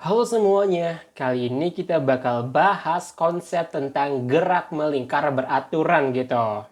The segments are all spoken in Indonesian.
Halo semuanya, kali ini kita bakal bahas konsep tentang gerak melingkar beraturan gitu.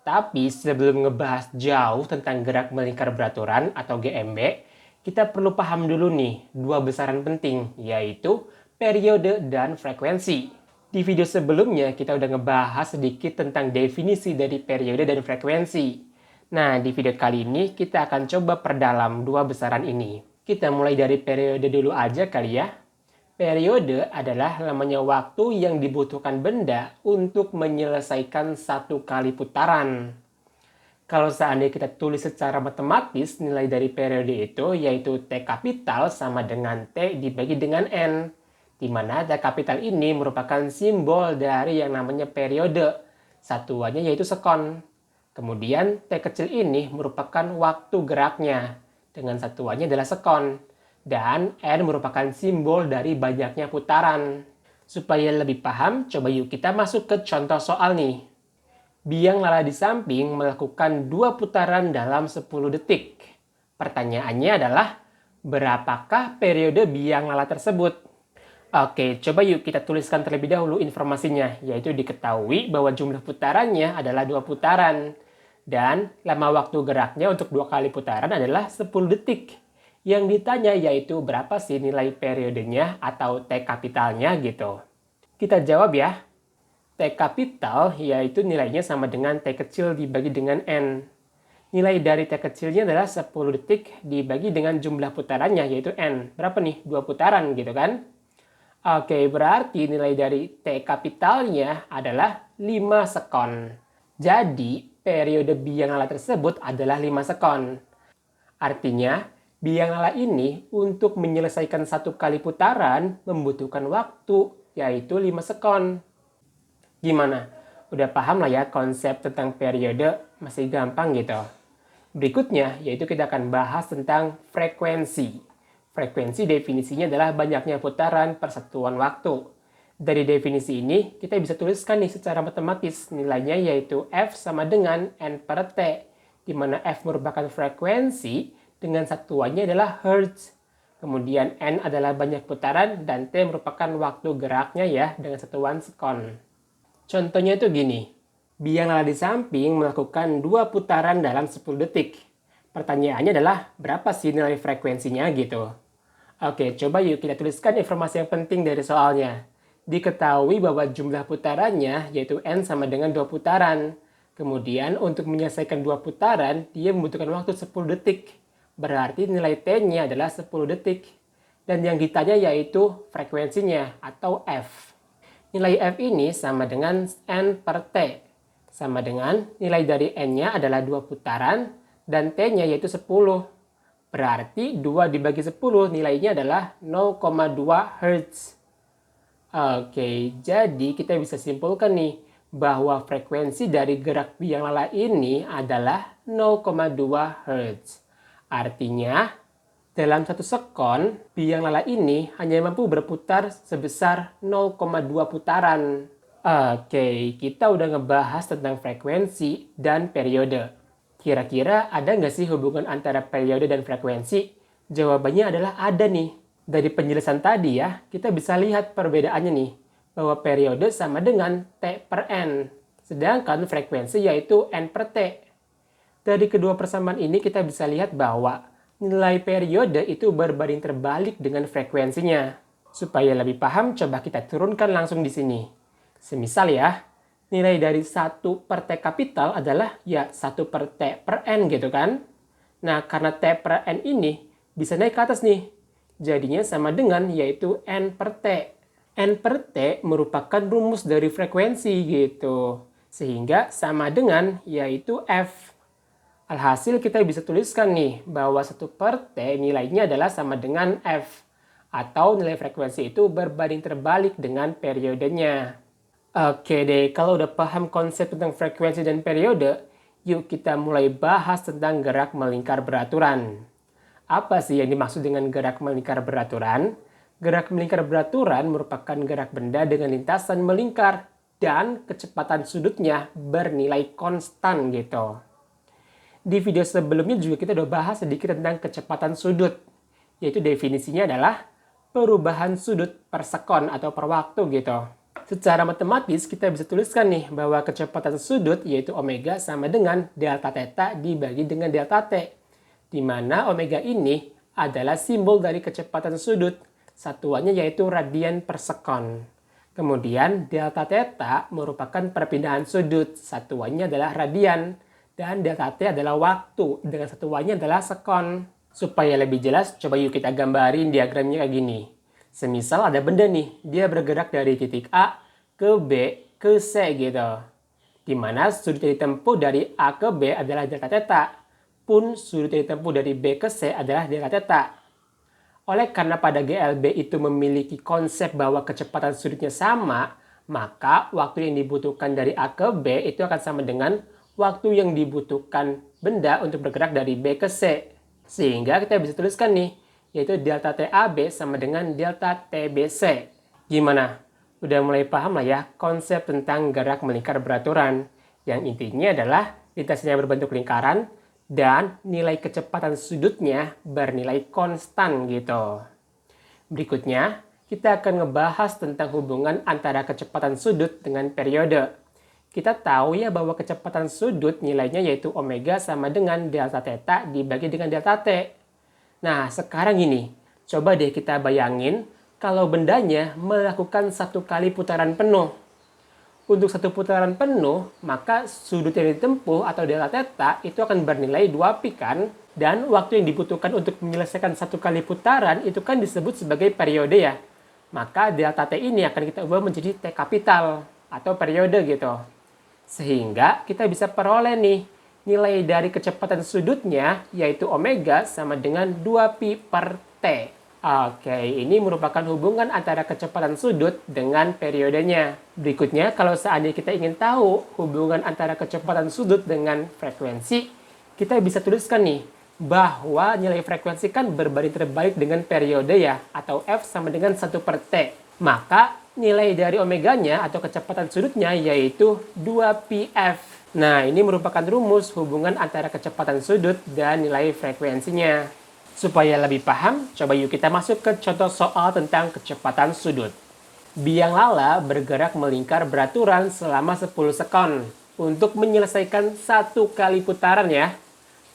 Tapi sebelum ngebahas jauh tentang gerak melingkar beraturan atau GMB, kita perlu paham dulu nih dua besaran penting, yaitu periode dan frekuensi. Di video sebelumnya kita udah ngebahas sedikit tentang definisi dari periode dan frekuensi. Nah, di video kali ini kita akan coba perdalam dua besaran ini. Kita mulai dari periode dulu aja kali ya. Periode adalah lamanya waktu yang dibutuhkan benda untuk menyelesaikan satu kali putaran. Kalau seandainya kita tulis secara matematis, nilai dari periode itu yaitu T kapital sama dengan T dibagi dengan N. Di mana T kapital ini merupakan simbol dari yang namanya periode. Satuannya yaitu sekon. Kemudian T kecil ini merupakan waktu geraknya. Dengan satuannya adalah sekon. Dan N merupakan simbol dari banyaknya putaran. Supaya lebih paham, coba yuk kita masuk ke contoh soal nih. Biang lala di samping melakukan 2 putaran dalam 10 detik. Pertanyaannya adalah, berapakah periode biang lala tersebut? Oke, coba yuk kita tuliskan terlebih dahulu informasinya, yaitu diketahui bahwa jumlah putarannya adalah 2 putaran. Dan lama waktu geraknya untuk 2 kali putaran adalah 10 detik. Yang ditanya yaitu berapa sih nilai periodenya atau T kapitalnya gitu. Kita jawab ya. T kapital yaitu nilainya sama dengan T kecil dibagi dengan N. Nilai dari T kecilnya adalah 10 detik dibagi dengan jumlah putarannya yaitu N. Berapa nih? 2 putaran gitu kan? Oke, berarti nilai dari T kapitalnya adalah 5 sekon. Jadi, periode biang lala tersebut adalah 5 sekon. Artinya, biang lala ini untuk menyelesaikan satu kali putaran membutuhkan waktu, yaitu 5 sekon. Gimana? Udah paham lah ya konsep tentang periode, masih gampang gitu. Berikutnya, yaitu kita akan bahas tentang frekuensi. Frekuensi definisinya adalah banyaknya putaran per satuan waktu. Dari definisi ini, kita bisa tuliskan nih secara matematis nilainya yaitu F sama dengan N per T, di mana F merupakan frekuensi dengan satuannya adalah Hertz. Kemudian N adalah banyak putaran dan T merupakan waktu geraknya ya dengan satuan sekon. Contohnya itu gini, biang lala di samping melakukan 2 putaran dalam 10 detik. Pertanyaannya adalah berapa sih nilai frekuensinya gitu. Oke, coba yuk kita tuliskan informasi yang penting dari soalnya. Diketahui bahwa jumlah putarannya yaitu N sama dengan 2 putaran. Kemudian untuk menyelesaikan 2 putaran, dia membutuhkan waktu 10 detik. Berarti nilai T-nya adalah 10 detik. Dan yang ditanya yaitu frekuensinya atau F. Nilai F ini sama dengan N per T. Sama dengan nilai dari N-nya adalah 2 putaran dan T-nya yaitu 10. Berarti 2 dibagi 10 nilainya adalah 0,2 Hz. Oke, jadi kita bisa simpulkan nih bahwa frekuensi dari gerak biang lala ini adalah 0,2 Hz. Artinya, dalam satu sekon, biang lala ini hanya mampu berputar sebesar 0,2 putaran. Oke, kita udah ngebahas tentang frekuensi dan periode. Kira-kira ada nggak sih hubungan antara periode dan frekuensi? Jawabannya adalah ada nih. Dari penjelasan tadi ya, kita bisa lihat perbedaannya nih. Bahwa periode sama dengan T per N. Sedangkan frekuensi yaitu N per T. Dari kedua persamaan ini kita bisa lihat bahwa nilai periode itu berbanding terbalik dengan frekuensinya. Supaya lebih paham, coba kita turunkan langsung di sini. Semisal ya, nilai dari 1 per T kapital adalah ya 1 per T per N gitu kan. Nah, karena T per N ini bisa naik ke atas nih. Jadinya sama dengan yaitu N per T. N per T merupakan rumus dari frekuensi gitu. Sehingga sama dengan yaitu F. Alhasil kita bisa tuliskan nih bahwa 1 per T nilainya adalah sama dengan F. Atau nilai frekuensi itu berbanding terbalik dengan periodenya. Oke deh, kalau udah paham konsep tentang frekuensi dan periode, yuk kita mulai bahas tentang gerak melingkar beraturan. Apa sih yang dimaksud dengan gerak melingkar beraturan? Gerak melingkar beraturan merupakan gerak benda dengan lintasan melingkar dan kecepatan sudutnya bernilai konstan gitu. Di video sebelumnya juga kita udah bahas sedikit tentang kecepatan sudut, yaitu definisinya adalah perubahan sudut per sekon atau per waktu gitu. Secara matematis kita bisa tuliskan nih bahwa kecepatan sudut yaitu omega sama dengan delta theta dibagi dengan delta t. Di mana omega ini adalah simbol dari kecepatan sudut. Satuannya yaitu radian per sekon. Kemudian delta theta merupakan perpindahan sudut. Satuannya adalah radian. Dan delta t adalah waktu dengan satuannya adalah sekon. Supaya lebih jelas, coba yuk kita gambarin diagramnya kayak gini. Semisal ada benda nih, dia bergerak dari titik A ke B ke C gitu. Dimana sudut yang ditempuh dari A ke B adalah delta theta. Pun sudut yang ditempuh dari B ke C adalah delta theta. Oleh karena pada GLB itu memiliki konsep bahwa kecepatan sudutnya sama, maka waktu yang dibutuhkan dari A ke B itu akan sama dengan waktu yang dibutuhkan benda untuk bergerak dari B ke C. Sehingga kita bisa tuliskan nih, yaitu delta TAB sama dengan delta TBC. Gimana? Udah mulai paham lah ya konsep tentang gerak melingkar beraturan. Yang intinya adalah lintasannya berbentuk lingkaran dan nilai kecepatan sudutnya bernilai konstan gitu. Berikutnya, kita akan ngebahas tentang hubungan antara kecepatan sudut dengan periode. Kita tahu ya bahwa kecepatan sudut nilainya yaitu omega sama dengan delta theta dibagi dengan delta t. Nah, sekarang ini, coba deh kita bayangin kalau bendanya melakukan satu kali putaran penuh. Untuk satu putaran penuh, maka sudut yang ditempuh atau delta theta itu akan bernilai 2pi kan? Dan waktu yang dibutuhkan untuk menyelesaikan satu kali putaran itu kan disebut sebagai periode ya. Maka delta t ini akan kita ubah menjadi t kapital atau periode gitu. Sehingga kita bisa peroleh nih nilai dari kecepatan sudutnya yaitu omega sama dengan 2pi per t. Oke, ini merupakan hubungan antara kecepatan sudut dengan periodenya. Berikutnya, kalau seandainya kita ingin tahu hubungan antara kecepatan sudut dengan frekuensi, kita bisa tuliskan nih bahwa nilai frekuensi kan berbanding terbalik dengan periode ya, atau F sama dengan 1 per T. Maka nilai dari omeganya atau kecepatan sudutnya yaitu 2πf. Nah, ini merupakan rumus hubungan antara kecepatan sudut dan nilai frekuensinya. Supaya lebih paham, coba yuk kita masuk ke contoh soal tentang kecepatan sudut. Biang lala bergerak melingkar beraturan selama 10 sekon untuk menyelesaikan satu kali putaran ya.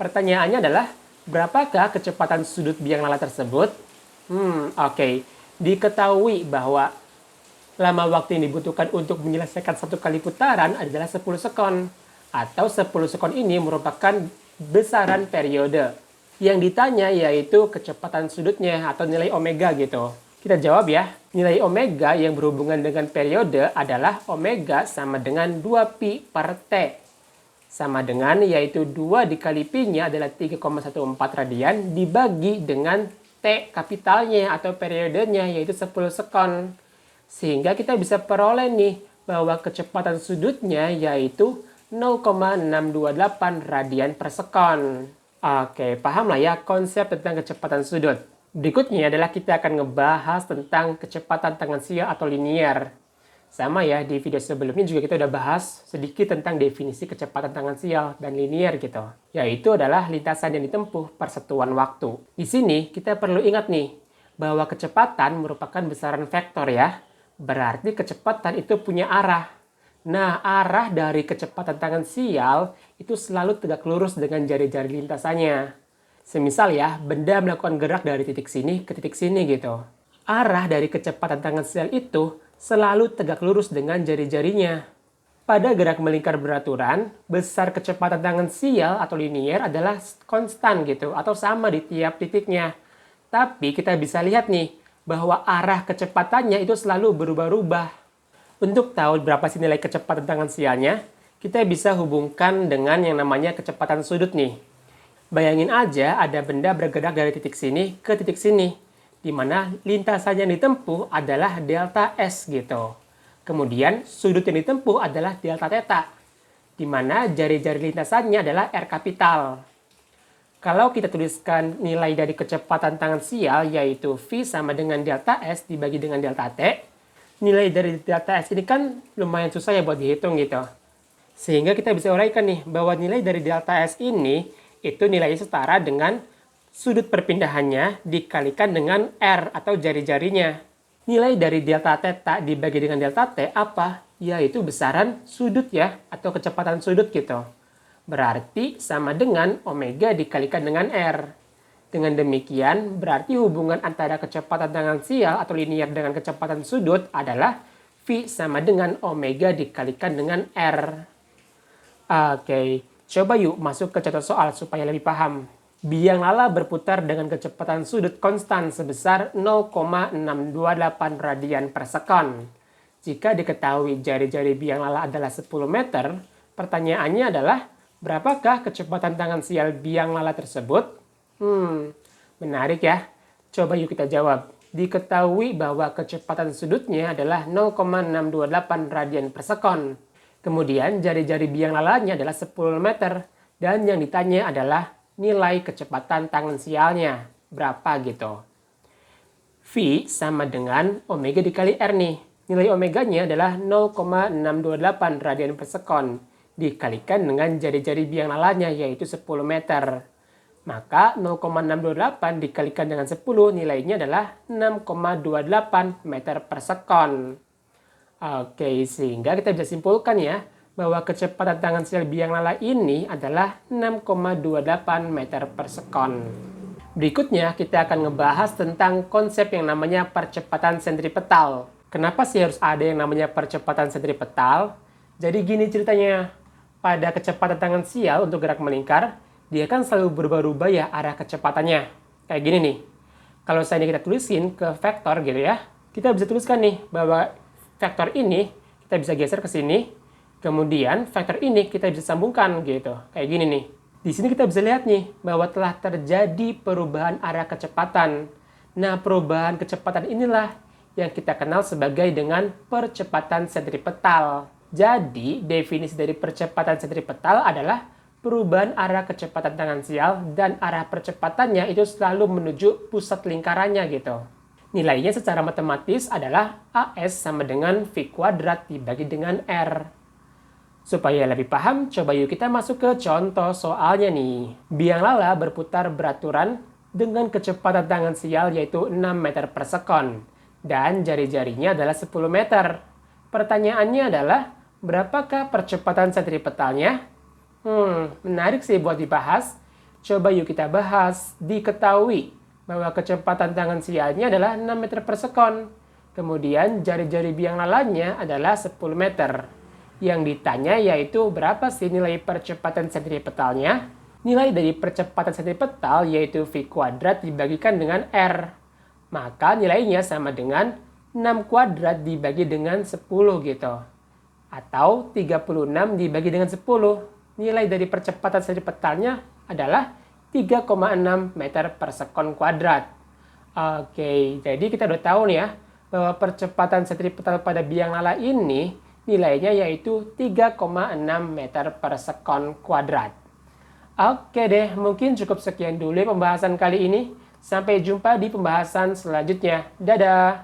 Pertanyaannya adalah, berapakah kecepatan sudut biang lala tersebut? Oke. Diketahui bahwa lama waktu yang dibutuhkan untuk menyelesaikan satu kali putaran adalah 10 sekon. Atau 10 sekon ini merupakan besaran periode. Yang ditanya yaitu kecepatan sudutnya atau nilai omega gitu. Kita jawab ya, nilai omega yang berhubungan dengan periode adalah omega sama dengan 2pi per T. Sama dengan yaitu 2 dikali pi-nya adalah 3,14 radian dibagi dengan T kapitalnya atau periodenya yaitu 10 sekon. Sehingga kita bisa peroleh nih bahwa kecepatan sudutnya yaitu 0,628 radian per sekon. Oke, paham lah ya konsep tentang kecepatan sudut. Berikutnya adalah kita akan ngebahas tentang kecepatan tangan sial atau linier. Sama ya, di video sebelumnya juga kita udah bahas sedikit tentang definisi kecepatan tangan sial dan linier gitu. Yaitu adalah lintasan yang ditempuh per satuan waktu. Di sini kita perlu ingat nih, bahwa kecepatan merupakan besaran vektor ya. Berarti kecepatan itu punya arah. Nah, arah dari kecepatan tangan sial itu selalu tegak lurus dengan jari-jari lintasannya. Semisal ya, benda melakukan gerak dari titik sini ke titik sini gitu. Arah dari kecepatan tangan sial itu selalu tegak lurus dengan jari-jarinya. Pada gerak melingkar beraturan, besar kecepatan tangan sial atau linier adalah konstan gitu, atau sama di tiap titiknya. Tapi kita bisa lihat nih, bahwa arah kecepatannya itu selalu berubah-ubah. Untuk tahu berapa sih nilai kecepatan tangan sialnya, kita bisa hubungkan dengan yang namanya kecepatan sudut nih. Bayangin aja ada benda bergerak dari titik sini ke titik sini, di mana lintasan yang ditempuh adalah delta S gitu. Kemudian sudut yang ditempuh adalah delta theta, di mana jari-jari lintasannya adalah R kapital. Kalau kita tuliskan nilai dari kecepatan tangan sial yaitu V sama dengan delta S dibagi dengan delta T, nilai dari delta S ini kan lumayan susah ya buat dihitung gitu. Sehingga kita bisa uraikan nih bahwa nilai dari delta S ini itu nilainya setara dengan Sudut perpindahannya dikalikan dengan R atau jari-jarinya. Nilai dari delta theta dibagi dengan delta T apa? Yaitu besaran sudut ya, atau kecepatan sudut gitu. Berarti sama dengan omega dikalikan dengan R. Dengan demikian, berarti hubungan antara kecepatan tangensial atau linier dengan kecepatan sudut adalah V sama dengan omega dikalikan dengan R. Oke, coba yuk masuk ke contoh soal supaya lebih paham. Biang lala berputar dengan kecepatan sudut konstan sebesar 0,628 radian per sekon. Jika diketahui jari-jari biang lala adalah 10 meter, pertanyaannya adalah berapakah kecepatan tangensial biang lala tersebut? Menarik ya. Coba yuk kita jawab. Diketahui bahwa kecepatan sudutnya adalah 0,628 radian per sekon. Kemudian jari-jari biang lalanya adalah 10 meter. Dan yang ditanya adalah nilai kecepatan tangensialnya. Berapa gitu. V sama dengan omega dikali R nih. Nilai omeganya adalah 0,628 radian per sekon. Dikalikan dengan jari-jari biang lalanya yaitu 10 meter. Maka 0,628 dikalikan dengan 10 nilainya adalah 6,28 meter per sekon. Oke, sehingga kita bisa simpulkan ya, bahwa kecepatan tangensial biang lala ini adalah 6,28 meter per sekon. Berikutnya kita akan ngebahas tentang konsep yang namanya percepatan sentripetal. Kenapa sih harus ada yang namanya percepatan sentripetal? Jadi gini ceritanya, pada kecepatan tangensial untuk gerak melingkar, dia kan selalu berubah-ubah ya arah kecepatannya. Kayak gini nih, kalau seandainya kita tulisin ke vektor gitu ya, kita bisa tuliskan nih bahwa vektor ini kita bisa geser ke sini, kemudian vektor ini kita bisa sambungkan gitu. Kayak gini nih. Di sini kita bisa lihat nih bahwa telah terjadi perubahan arah kecepatan. Nah, perubahan kecepatan inilah yang kita kenal sebagai dengan percepatan sentripetal. Jadi, definisi dari percepatan sentripetal adalah perubahan arah kecepatan tangensial dan arah percepatannya itu selalu menuju pusat lingkarannya gitu. Nilainya secara matematis adalah AS sama dengan V kuadrat dibagi dengan R. Supaya lebih paham, coba yuk kita masuk ke contoh soalnya nih. Biang lala berputar beraturan dengan kecepatan tangensial yaitu 6 meter per sekon. Dan jari-jarinya adalah 10 meter. Pertanyaannya adalah, berapakah percepatan sentripetalnya? Menarik sih buat dibahas. Coba yuk kita bahas. Diketahui bahwa kecepatan tangensialnya adalah 6 meter per sekon. Kemudian jari-jari biang lalanya adalah 10 meter. Yang ditanya yaitu berapa sih nilai percepatan sentripetalnya? Nilai dari percepatan sentripetal yaitu V kuadrat dibagikan dengan R. Maka nilainya sama dengan 6 kuadrat dibagi dengan 10 gitu. Atau 36 dibagi dengan 10. Nilai dari percepatan sentripetalnya adalah 3,6 meter per sekon kuadrat. Oke, jadi kita udah tahu nih ya, bahwa percepatan sentripetal pada biang lala ini nilainya yaitu 3,6 meter per sekon kuadrat. Oke deh, mungkin cukup sekian dulu pembahasan kali ini. Sampai jumpa di pembahasan selanjutnya. Dadah!